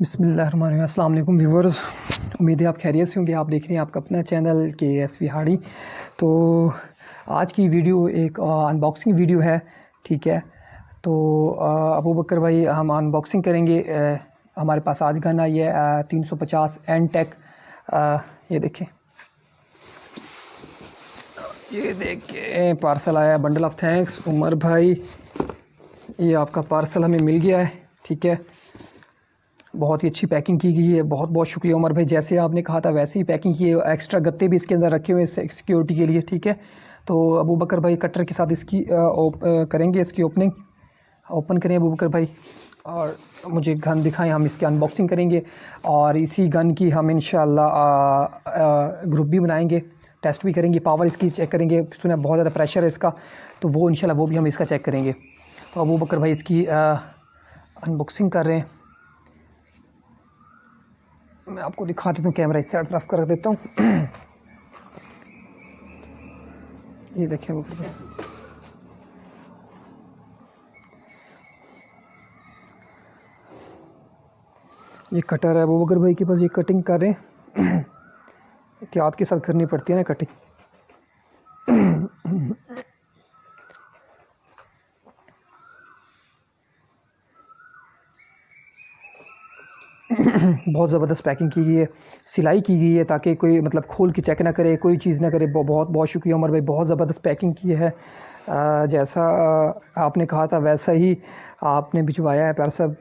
बिस्मिल्लाहिर्रहमानिर्रहीम। अस्सलाम वालेकुम व्यूअर्स, उम्मीद है आप खैरियत से होंगे। आप देख रहे हैं आपका अपना चैनल KSV हाड़ी। तो आज की वीडियो एक अनबॉक्सिंग वीडियो है, ठीक है। तो अबू बकर भाई हम अनबॉक्सिंग करेंगे। हमारे पास आज गन आई है 350 एनटेक। ये देखें, ये देखें पार्सल आया, बंडल ऑफ थैंक्स उमर भाई। ये आपका पार्सल हमें मिल गया है, ठीक है। बहुत ही अच्छी पैकिंग की गई है, बहुत बहुत शुक्रिया उमर भाई। जैसे आपने कहा था वैसे ही पैकिंग की है। एक्स्ट्रा गत्ते भी इसके अंदर रखे हुए हैं सिक्योरिटी के लिए, ठीक है। तो अबू बकर भाई कटर के साथ इसकी करेंगे, इसकी ओपन करें अबू बकर भाई, और मुझे गन दिखाएं, हम इसकी अनबॉक्सिंग करेंगे। और इसी गन की हम इंशाल्लाह ग्रुप भी बनाएंगे, टेस्ट भी करेंगे, पावर इसकी चेक करेंगे। सुना बहुत ज़्यादा प्रेशर है इसका, तो वो इंशाल्लाह वो भी हम इसका चेक करेंगे। तो अबू बकर भाई इसकी अनबॉक्सिंग कर रहे हैं। मैं आपको दिखा देता हूँ, कैमरा इस साइड तरफ कर देता हूँ। ये देखिए वो, ये कटर है अबू बकर भाई के पास, ये कटिंग कर रहे हैं। एहतियात के साथ करनी पड़ती है ना कटिंग। बहुत ज़बरदस्त पैकिंग की गई है, सिलाई की गई है ताकि कोई मतलब खोल के चेक ना करे, कोई चीज़ ना करे। बहुत बहुत शुक्रिया उमर भाई, बहुत ज़बरदस्त पैकिंग की है। जैसा आपने कहा था वैसा ही आपने भिजवाया है पार्सल।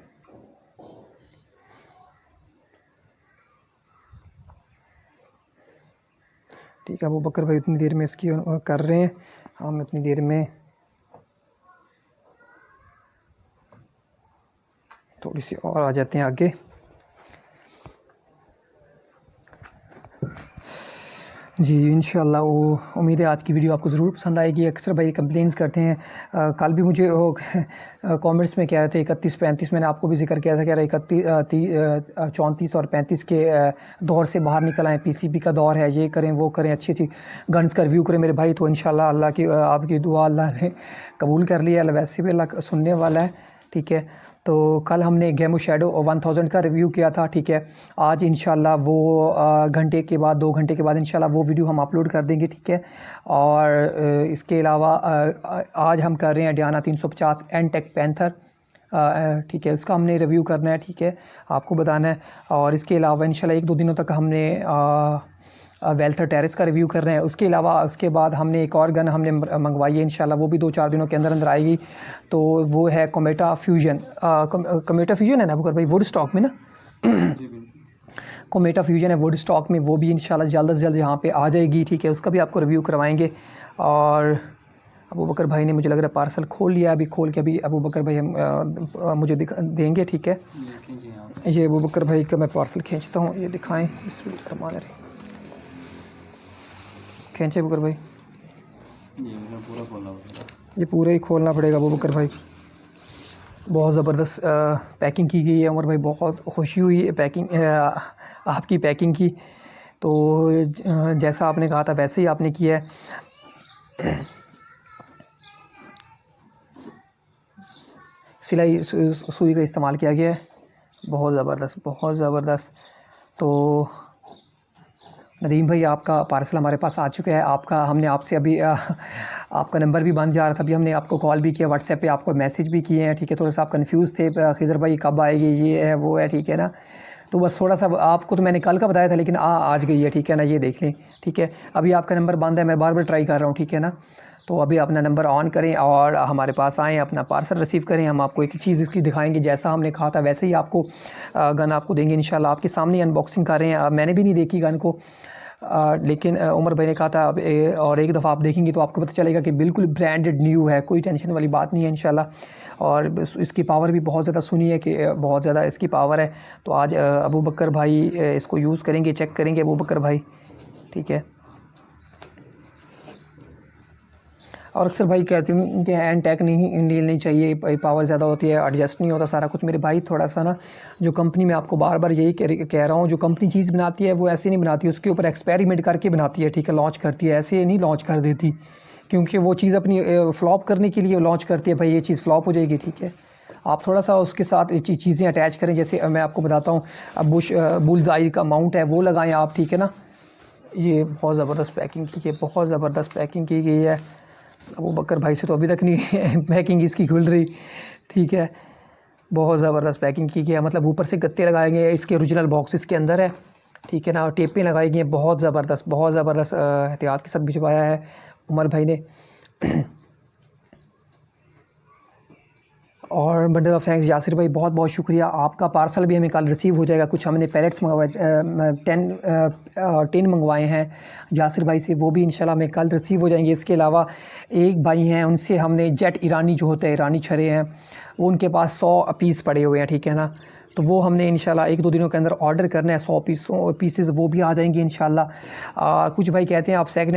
ठीक है अबू बकर भाई, इतनी देर में इसकी कर रहे हैं, हम इतनी देर में थोड़ी सी और आ जाते हैं आगे। जी इंशाल्लाह, वो उम्मीद है आज की वीडियो आपको ज़रूर पसंद आएगी। अक्सर भाई कंप्लेंट्स करते हैं, कल भी मुझे वो कमेंट्स में कह रहे थे 31-35, मैंने आपको भी जिक्र किया था, कह रहे 34 और 35 के दौर से बाहर निकल आए, PCB का दौर है, ये करें वो करें, अच्छी अच्छी गन्स का रिव्यू करें मेरे भाई। तो इंशाल्लाह अल्लाह की आपकी दुआ अल्लाह ने कबूल कर लिया, वैसे भी अल्लाह सुनने वाला है, ठीक है। तो कल हमने गेमो शेडो 1000 का रिव्यू किया था, ठीक है। आज इंशाल्लाह वो घंटे के बाद 2 घंटे के बाद इंशाल्लाह वो वीडियो हम अपलोड कर देंगे, ठीक है। और इसके अलावा आज हम कर रहे हैं डियाना 350 एनटेक पैंथर, ठीक है। उसका हमने रिव्यू करना है, ठीक है, आपको बताना है। और इसके अलावा इंशाल्लाह 1-2 दिनों तक हमने वेल्थर टेरेस का रिव्यू कर रहे हैं। उसके अलावा उसके बाद हमने एक और गन हमने मंगवाई है, इंशाल्लाह वो भी 2-4 दिनों के अंदर आएगी। तो वो है कोमेटा फ्यूजन। कोमेटा फ्यूजन है ना अबू बकर भाई, वुड स्टॉक में ना। कोमेटा फ्यूजन है वुड स्टॉक में, वो भी इंशाल्लाह जल्द से जल्द यहाँ पे आ जाएगी, ठीक है। उसका भी आपको रिव्यू करवाएंगे। और अबू बकर भाई ने मुझे लग रहा है पार्सल खोल लिया, अभी खोल के अभी अबू बकर भाई मुझे देंगे, ठीक है। ये अबू बकर भाई का मैं पार्सल खींचता हूँ, ये दिखाएँ, बिस्मिल्लाह खींचे बकर भाई, ये पूरा ही खोलना पड़ेगा अबू बकर भाई। बहुत ज़बरदस्त पैकिंग की गई है उमर भाई, बहुत खुशी हुई है पैकिंग आपकी पैकिंग की। तो जैसा आपने कहा था वैसे ही आपने किया है। सिलाई सुई का इस्तेमाल किया गया है, बहुत ज़बरदस्त, बहुत ज़बरदस्त। तो नदीम भाई आपका पार्सल हमारे पास आ चुका है। आपका हमने आपसे अभी आपका नंबर भी बन जा रहा था, अभी हमने आपको कॉल भी किया, व्हाट्सएप पे आपको मैसेज भी किए हैं, ठीक है। थोड़ा सा आप कंफ्यूज थे, खिज़र भाई कब आएगी, ये है वो है, ठीक है ना। तो बस थोड़ा सा आपको तो मैंने कल का बताया था, लेकिन आज गई है, ठीक है ना। ये देख लें, ठीक है। अभी आपका नंबर बंद है, मैं बार बार ट्राई कर रहा हूँ, ठीक है ना। तो अभी अपना नंबर ऑन करें और हमारे पास आएँ, अपना पार्सल रिसीव करें। हम आपको एक चीज़ इसकी दिखाएंगे, जैसा हमने कहा था वैसे ही आपको गन आपको देंगे इंशाल्लाह। आपके सामने अनबॉक्सिंग कर रहे हैं, मैंने भी नहीं देखी गन को, लेकिन उमर भाई ने कहा था और एक दफ़ा आप देखेंगे तो आपको पता चलेगा कि बिल्कुल ब्रांडेड न्यू है, कोई टेंशन वाली बात नहीं है इंशाल्लाह। और इसकी पावर भी बहुत ज़्यादा सुनी है कि बहुत ज़्यादा इसकी पावर है। तो आज अबू बकर भाई इसको यूज़ करेंगे, चेक करेंगे अबू बकर भाई, ठीक है। और अक्सर भाई कहते हैं कि एनटेक नहीं चाहिए, पावर ज़्यादा होती है, एडजस्ट नहीं होता सारा कुछ। मेरे भाई थोड़ा सा ना, जो कंपनी में आपको बार बार यही कह रहा हूँ, जो कंपनी चीज़ बनाती है वो ऐसे नहीं बनाती, उसके ऊपर एक्सपेरिमेंट करके बनाती है, ठीक है, लॉन्च करती है, ऐसे नहीं लॉन्च कर देती, क्योंकि वो चीज़ अपनी फ्लॉप करने के लिए लॉन्च करती है। भाई ये चीज़ फ्लॉप हो जाएगी, ठीक है। आप थोड़ा सा उसके साथ चीज़ें अटैच करें, जैसे मैं आपको बताता हूँ, बुल्सआई का माउंट है वो लगाएं आप, ठीक है ना। ये बहुत ज़बरदस्त पैकिंग की है, बहुत ज़बरदस्त पैकिंग की गई है। अबू बकर भाई से तो अभी तक नहीं पैकिंग इसकी खुल रही, ठीक है। बहुत ज़बरदस्त पैकिंग की गई है, मतलब ऊपर से गत्ते लगाएंगे, इसके ओरिजिनल बॉक्सेस के अंदर है, ठीक है ना। और टेपें लगाई गई हैं, बहुत ज़बरदस्त एहतियात के साथ भिजवाया है उमर भाई ने। और बंडल ऑफ थैंक्स यासिर भाई, बहुत बहुत शुक्रिया। आपका पार्सल भी हमें कल रिसीव हो जाएगा। कुछ हमने पैलेट्स मंगवाए, 10 मंगवाए हैं यासिर भाई से, वो भी इंशाल्लाह हमें कल रिसीव हो जाएंगे। इसके अलावा एक भाई हैं, उनसे हमने जेट ईरानी जो होते हैं, ईरानी छरे हैं, वो उनके पास 100 पीस पड़े हुए हैं, ठीक है ना। तो वो हमने इंशाल्लाह 1-2 दिनों के अंदर ऑर्डर करना है, 100 पीसेस वो भी आ जाएंगे इंशाल्लाह। कुछ भाई कहते हैं आप सेकंड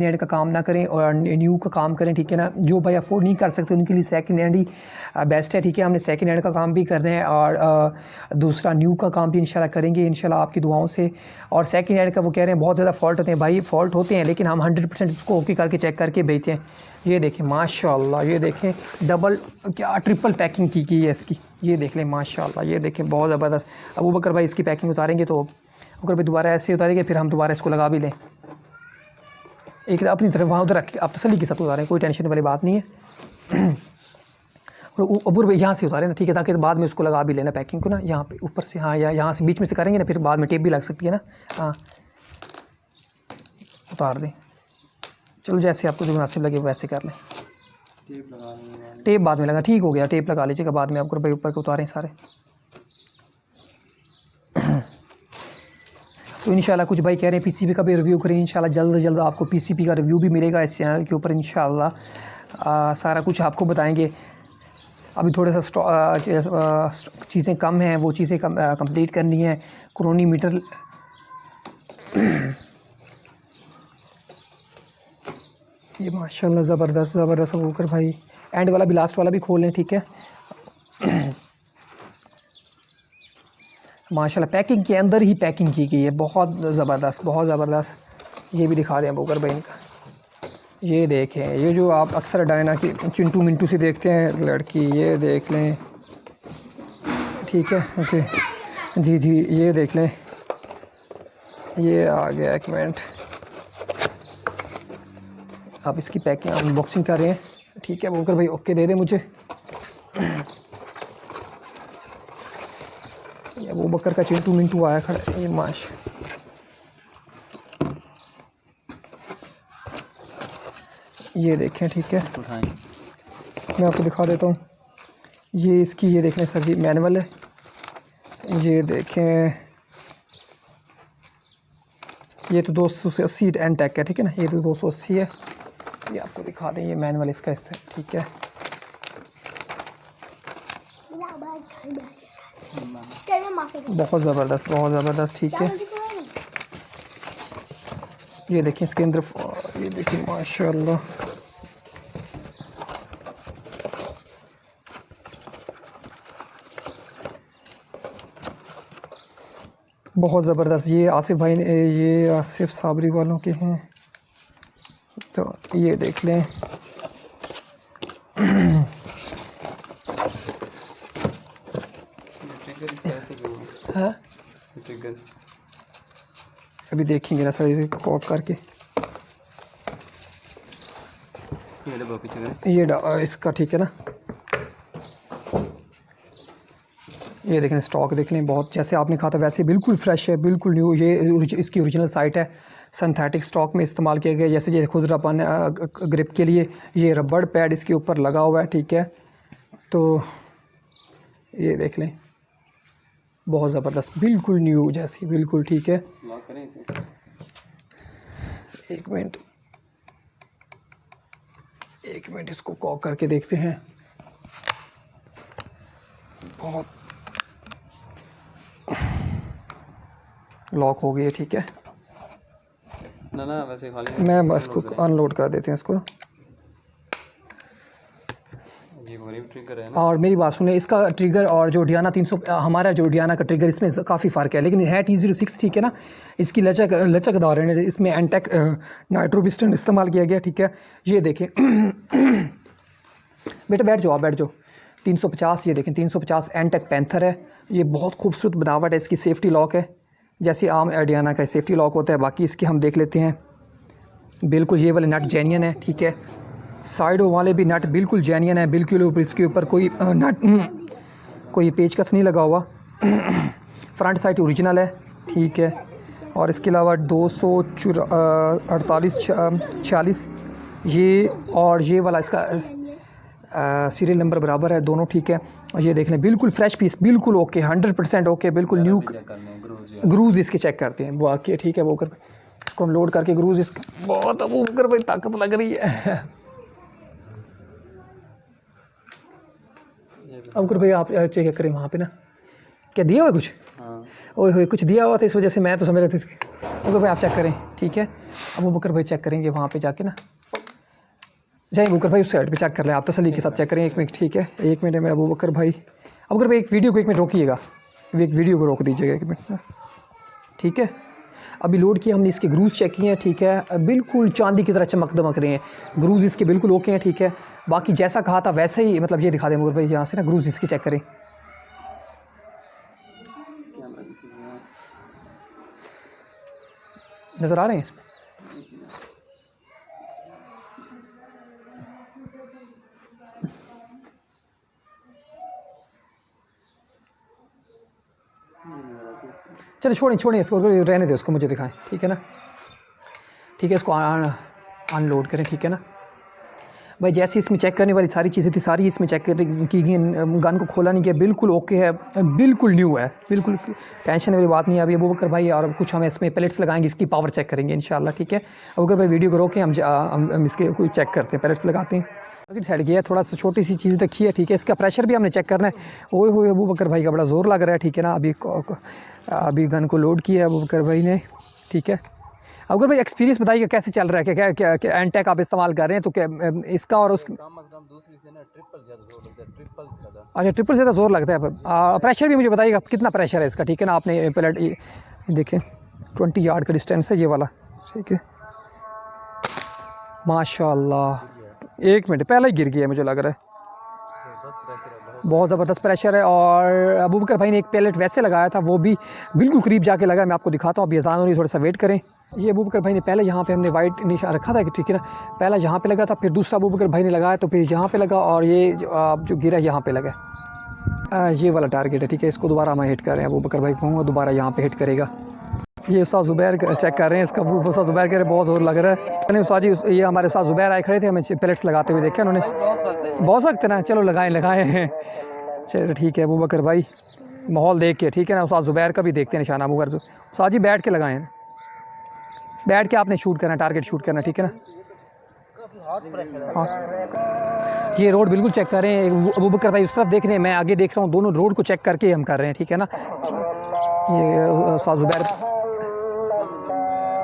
हैंड का काम ना करें और न्यू का काम करें, ठीक है ना। जो भाई अफोर्ड नहीं कर सकते उनके लिए सेकंड हैंड ही बेस्ट है, ठीक है। हमने सेकंड हैंड का काम भी करना है और दूसरा न्यू का काम भी इंशाल्लाह करेंगे, इंशाल्लाह आपकी दुआओं से। और सेकंड हैंड का वो कह रहे हैं बहुत ज़्यादा फ़ॉल्ट होते हैं, भाई फ़ॉल्ट होते हैं, लेकिन हम 100% इसको ओके करके चेक करके बेचते हैं। ये देखें माशाल्लाह, ये देखें डबल क्या ट्रिपल पैकिंग की गई है इसकी, ये देख लें माशाल्लाह, ये देखें बहुत ज़बरदस्त। अबू बकर भाई इसकी पैकिंग उतारेंगे तो अगर भाई दोबारा ऐसे उतारेंगे, फिर हम दोबारा इसको लगा भी लें। एक अपनी तरफ वहाँ उधर रख के आप तसल्ली के साथ उतारें, कोई टेंशन वाली बात नहीं है। और अबूर भाई यहाँ से उतारें ना, ठीक है, ताकि बाद में उसको लगा भी लेना पैकिंग को ना, यहाँ पे ऊपर से, हाँ, या यहाँ से बीच में से करेंगे ना, फिर बाद में टेप भी लग सकती है ना। हाँ, उतार दें, चलो जैसे आपको जो मुनासिब लगे वैसे कर लें। टेप बाद में लगा, ठीक हो गया, टेप लगा लीजिएगा बाद में, आपको भाई ऊपर के उतारें सारे। तो इंशाल्लाह कुछ भाई कह रहे हैं पीसीबी का भी रिव्यू करें, इंशाल्लाह जल्द से जल्द आपको पीसीबी का रिव्यू भी मिलेगा इस चैनल के ऊपर इंशाल्लाह। सारा कुछ आपको बताएंगे। अभी थोड़ा सा चीज़ें कम हैं, वो चीज़ें कंप्लीट करनी है। क्रोनीमीटर ये माशाल्लाह ज़बरदस्त होकर भाई, एंड वाला भी लास्ट वाला भी खोल लें, ठीक है। माशाल्लाह पैकिंग के अंदर ही पैकिंग की गई है, बहुत ज़बरदस्त। ये भी दिखा दें बोकर भाई इनका, ये देखें, ये जो आप अक्सर डायना की चिंटू मिंटू से देखते हैं लड़की, ये देख लें, ठीक है जी जी, ये देख लें, ये आ गया। एक मिनट, आप इसकी पैकिंग अनबॉक्सिंग कर रहे हैं, ठीक है बोकर भाई, ओके दे दें मुझे। ये वो बकर का चिंटू मिंटू आया खड़ा, ये माश, ये देखें, ठीक है, मैं आपको दिखा देता हूँ। ये इसकी, ये देखें सर जी, मैनुअल है, ये देखें, ये तो 280 एन टेक है, ठीक है ना, ये तो 280 है। ये आपको दिखा दें, ये मैनुअल इसका इससे, ठीक है। बहुत ज़बरदस्त, ठीक है। ये देखिए इसके अंदर, ये देखिए माशाल्लाह, बहुत ज़बरदस्त। ये आसिफ भाई ने, ये आसिफ साबरी वालों के हैं, तो ये देख लें। हाँ, अभी देखेंगे ना सर, इसे कॉक करके ये इसका, ठीक है ना। ये देख लें, स्टॉक देख लें, बहुत जैसे आपने कहा था वैसे बिल्कुल फ्रेश है, बिल्कुल न्यू। ये इसकी ओरिजिनल साइट है, सिंथेटिक स्टॉक में इस्तेमाल किया गया, जैसे खुरदरापन ग्रिप के लिए ये रबड़ पैड इसके ऊपर लगा हुआ है, ठीक है। तो ये देख लें, बहुत ज़बरदस्त, बिल्कुल न्यू जैसी, बिल्कुल ठीक है। एक मिनट इसको कॉक करके देखते हैं। बहुत लॉक हो गई है, ठीक है ना वैसे खाली मैं बस को अनलोड कर देते हैं इसको। ये वरीब ट्रिगर है ना। और मेरी बात सुने, इसका ट्रिगर और जो डियाना 300 हमारा जो डियाना का ट्रिगर, इसमें काफ़ी फ़र्क है, लेकिन है T06, ठीक है ना। इसकी लचकदार है, इसमें एंटेक नाइट्रो पिस्टन इस्तेमाल किया गया, ठीक है। ये देखें बेटा, बैठ जाओ, 350, ये देखें 350 एनटेक पैंथर है। ये बहुत खूबसूरत बनावट है, इसकी सेफ्टी लॉक है जैसे आम एडियाना का सेफ्टी लॉक होता है। बाकी इसके हम देख लेते हैं, बिल्कुल ये वाले नट जेन्यन है, ठीक है। साइडों वाले भी नट बिल्कुल जेन्यन है, बिल्कुल ऊपर इसके ऊपर कोई नट कोई पेचकस नहीं लगा हुआ। फ्रंट साइड ओरिजिनल है, ठीक है। और इसके अलावा 248-46 ये और ये वाला इसका सीरियल नंबर बराबर है दोनों, ठीक है। और ये देख लें बिल्कुल फ्रेश पीस, बिल्कुल ओके, 100% ओके, बिल्कुल न्यू। ग्रूज इसके चेक करते हैं बाकी, ठीक है। वो कर इसको हम लोड करके ग्रूज इसके बहुत वो कर भाई ताकत लग रही है। अब कर भाई आप चेक करें वहाँ पे ना, क्या दिया हुआ कुछ? हाँ। ओए होए कुछ दिया हुआ था, इस वजह से मैं तो समझ रहा था इसके। अब भाई आप चेक करें, ठीक है। अब वो बकर भाई चेक करेंगे वहाँ पे जाके ना, जाए बुकर भाई उस साइड पे चेक कर लें आप, तसल्ली के साथ चेक करें। 1 मिनट, ठीक है, 1 मिनट में अबू बकर भाई। अब बकर भाई एक वीडियो को 1 मिनट रोकिएगा, एक वीडियो को रोक दीजिएगा 1 मिनट, ठीक है। अभी लोड किया हमने, इसके ग्रूज चेक किए हैं, ठीक है। बिल्कुल चांदी की तरह चमक दमक रहे हैं, ग्रूज इसके बिल्कुल ओके हैं, ठीक है। बाकी जैसा कहा था वैसे ही, मतलब ये दिखा दें मुगर भाई यहाँ से ना, ग्रूज इसकी चेक करें। नज़र आ रहे हैं इसमें? चलो छोड़ें इसको, रहने दे उसको, मुझे दिखाएं, ठीक है ना, ठीक है। इसको अनलोड करें, ठीक है ना भाई। जैसे इसमें चेक करने वाली सारी चीज़ें थी, सारी इसमें चेक की गई, गन को खोला नहीं गया, बिल्कुल ओके है, बिल्कुल न्यू है, बिल्कुल टेंशन वाली बात नहीं है। अभी अबू बकर भाई और कुछ हम इसमें पैलेट्स लगाएंगे, इसकी पावर चेक करेंगे इंशाल्लाह, ठीक है। अबू बकर भाई वीडियो को रोके, हम इसके कोई चेक करते हैं, पैलेट्स लगाते हैं। टारगेट साइड गया है, थोड़ा सा छोटी सी चीज़ देखी है, ठीक है। इसका प्रेशर भी हमने चेक करना है। ओए होए अबू बकर भाई का बड़ा ज़ोर लग रहा है, ठीक है ना। अभी गन को लोड किया है अबू बकर भाई ने, ठीक है। अगर भाई एक्सपीरियंस बताइए कैसे चल रहा है, क्या क्या एनटेक आप इस्तेमाल कर रहे हैं, तो क्या इसका और उसका दूसरी से ना ट्रिपल ज़्यादा जोर लगता है, ट्रिपल ज़्यादा। अच्छा, ट्रिपल से तो ज़ोर लगता है। प्रेशर भी मुझे बताइएगा कितना प्रेशर है इसका, ठीक है ना। आपने पैलेट देखें 20 यार्ड का डिस्टेंस है ये वाला, ठीक है। माशाल्लाह, 1 मिनट पहले ही गिर गया मुझे लग रहा है, बहुत ज़बरदस्त प्रेशर है। और अबू बकर भाई ने एक पैलेट वैसे लगाया था, वो भी बिल्कुल करीब जाके लगा, मैं आपको दिखाता हूँ। अभी अज़ान हो रही है, थोड़ा सा वेट करें। ये अबू बकर भाई ने पहले यहाँ पे हमने वाइट निशान रखा था, ठीक है ना। पहला यहाँ पे लगा था, फिर दूसरा अबू बकर भाई ने लगाया तो फिर यहाँ पे लगा, और ये जो गिरा यहाँ पे लगा। ये वाला टारगेट है, ठीक है। इसको दोबारा हम हिट कर रहे हैं, अबू बकर भाई कहूँगा दोबारा यहाँ पे हिट करेगा। ये उस्ताद ज़ुबैर चेक कर रहे हैं इसका, उस्ताद ज़ुबैर कह रहे बहुत ज़ोर लग रहा है। उस्ताद जी, ये हमारे उस्ताद ज़ुबैर आए खड़े थे, हमें पैलेट्स लगाते हुए देखे उन्होंने, बहुत सख्त है ना। चलो लगाएँ चलो ठीक है अबू बकर भाई, माहौल देख के, ठीक है ना। उस्ताद ज़ुबैर का भी देखते हैं निशाना। अबू बकर उस्ताद जी बैठ के लगाएं, बैठ के आपने शूट करना, टारगेट शूट करना, ठीक है ना। हाँ, ये रोड बिल्कुल चेक कर रहे हैं अबू बकर भाई, उस तरफ देख रहे हैं, मैं आगे देख रहा हूँ, दोनों रोड को चेक करके हम कर रहे हैं, ठीक है ना। ये उस्ताद ज़ुबैर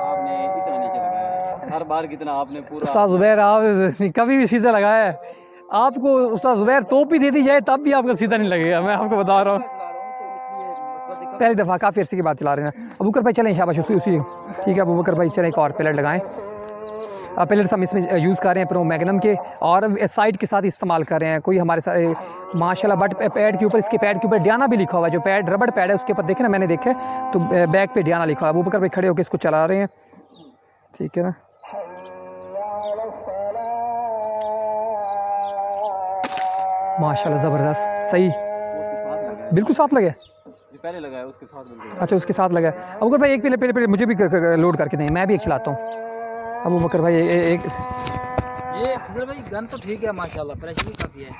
आपने इतना नीचे लगाया हर बार कितना आपने पूरा। उस्ताद ज़ुबैर आप कभी भी सीधा लगाया है, आपको उस्ताद ज़ुबैर तोप ही दे दी जाए तब भी आपका सीधा नहीं लगेगा, मैं आपको बता रहा हूँ। पहली दफ़ा काफ़ी अर्से की बात चला रहे हैं। अबू बकर भाई चलें शाबाश, उसी ठीक है। अबू बकर भाई चलें, एक और पैलेट लगाएं। पैलेट्स हम इसमें यूज़ कर रहे हैं प्रो मैग्नम के, और साइड के साथ इस्तेमाल कर रहे हैं। कोई हमारे साथ माशाल्लाह, बट पैड के ऊपर, इसके पैड के ऊपर डियाना भी लिखा हुआ है, जो पैड रबड़ पैड है उसके ऊपर देखे ना, मैंने देखे तो बैक पे डियाना लिखा हुआ है। अबू बकर भाई खड़े होकर इसको चला रहे हैं, ठीक है ना। माशाल्लाह ज़बरदस्त, सही, बिल्कुल साथ लगे, पहले लगाया उसके साथ बिल्कुल। अच्छा उसके साथ लगा। अब बकर भाई एक पहले मुझे भी लोड करके दें, मैं भी एक चलाता हूँ। अबू बकर भाई एक ये भाई गन तो ठीक है माशाल्लाह, प्रेशर भी काफ़ी है।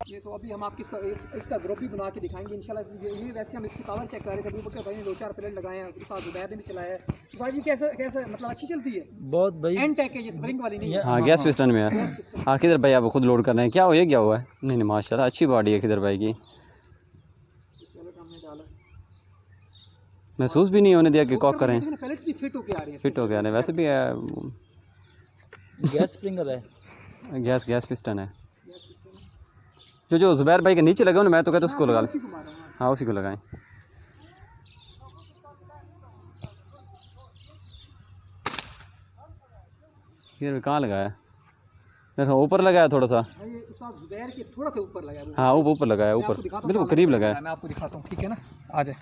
ये तो अभी हम आपकी इसका ग्रुप भी बना के दिखाएंगे इंशाल्लाह। ये वैसे हम इसकी पावर चेक कर रहे थे, अबू बकर भाई ने 2-4 पैलेट लगाए हैं, उसके साथ ज़ुबैर ने भी चलाया है। भाई जी कैसे मतलब अच्छी चलती है? बहुत भाई, एनटेक है ये, स्प्रिंग वाली नहीं है। हाँ, गैस पिस्टन में है। हाँ, किधर भाई आप खुद लोड कर रहे हैं, क्या हो ये क्या हुआ है? नहीं माशाल्लाह अच्छी बॉडी है किधर भाई की, महसूस भी नहीं होने दिया कि कॉक करें। पैलेट्स भी फिट होके आ रहे हैं, फिट हो गया है वैसे भी गैस स्प्रिंगर है, गैस पिस्टन है। जो ज़ुबैर भाई के नीचे लगा ना, मैं तो कहता उसको लगा लें। हाँ उसी को लगाएं। ये कहाँ लगाया? देखो ऊपर लगा है थोड़ा सा। ये उस्ताद ज़ुबैर के थोड़ा सा ऊपर लगा है वो। हाँ वो ऊपर लगा है, मैं आपको ऊपर दिखाता हूँ, बिल्कुल सामने करीब से लगा है। मैं आपको दिखाता हूँ, ठीक है ना, आ जाए।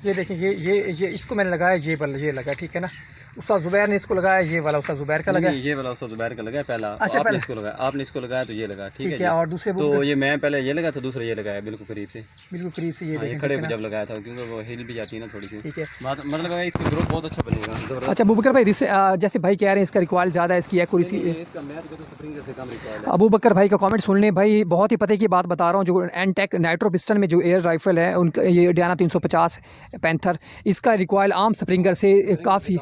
ये देखें, ये इसको मैंने लगाया, ये वाला ये लगा, ठीक है ना। उस्ताद ज़ुबैर ने इसको लगाया, ये वाला उस्ताद ज़ुबैर का लगा है। ये वाला उस्ताद ज़ुबैर का लगा है पहला। अच्छा, आपने पहले इसको लगाया, आपने इसको लगाया तो ये लगा, ठीक है जी। और दूसरे तो ये मैं पहले ये लगा था, दूसरा ये लगाया बिल्कुल करीब से। बिल्कुल करीब से ये हाँ, ये देखें, खड़े ठीक पे है जब लगाया था, क्योंकि वो हिल भी जाती है ना थोड़ी सी। ठीक है। मतलब है इसका ग्रोथ बहुत अच्छा बनेगा, ज़बरदस्त। अच्छा अबू बकर भाई, जैसे भाई कह रहे हैं इसका रिकॉयल ज़्यादा है, इसकी एक्यूरेसी। इसका मैं तो स्प्रिंगर से कम रिकॉर्ड है। अबू बकर भाई का कमेंट सुन लें भाई, बहुत ही पते की बात बता रहा हूँ। जो एनटेक नाइट्रो पिस्टन में जो एयर राइफल है उनका, ये डियाना 350 पैंथर, इसका रिकॉयल आम स्प्रिंगर से काफ़ी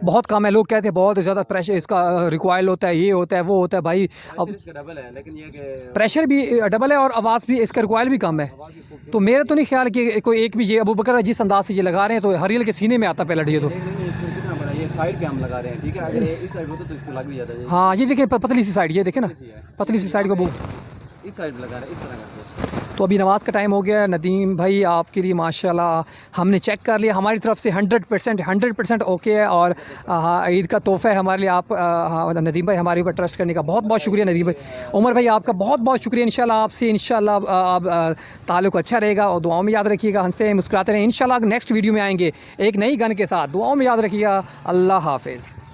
बहुत कम है। लोग कहते हैं बहुत ज़्यादा प्रेशर इसका रिकॉयल होता है, ये होता है वो होता है भाई। अब इसका डबल है, लेकिन ये कि प्रेशर भी डबल है और आवाज़ भी, इसका रिकॉयल भी कम है। तो मेरा तो नहीं ख्याल कि कोई एक भी, ये अबू बकर जिस अंदाज से ये लगा रहे हैं तो हरियल के सीने में आता पहले ये तो। इसमें कितना बड़ा, ये साइड पे हम लगा रहे हैं, ठीक है। अगर ये इस साइड होता तो इसको लग भी जाता है। हाँ ये देखें, पतली सी साइड, ये देखें ना, पतली सी साइड को। इस साइड पे लगा रहे हैं, इस तरह करके। तो अभी नमाज़ का टाइम हो गया। नदीम भाई आपके लिए माशाल्लाह हमने चेक कर लिया, हमारी तरफ से 100% ओके है। और हाँ, ईद का तोहफ़ा है हमारे लिए। आप हाँ, नदीम भाई हमारे ऊपर ट्रस्ट करने का बहुत बहुत शुक्रिया नदीम भाई। उमर भाई आपका बहुत बहुत शुक्रिया। इंशाल्लाह आपसे इंशाल्लाह आप ताल्लुक़ अच्छा रहेगा और दुआओं में याद रखिएगा, हंसते मुस्कुराते रहें। इंशाल्लाह नेक्स्ट वीडियो में आएंगे एक नई गन के साथ। दुआओं में याद रखिएगा। अल्लाह हाफ़िज़।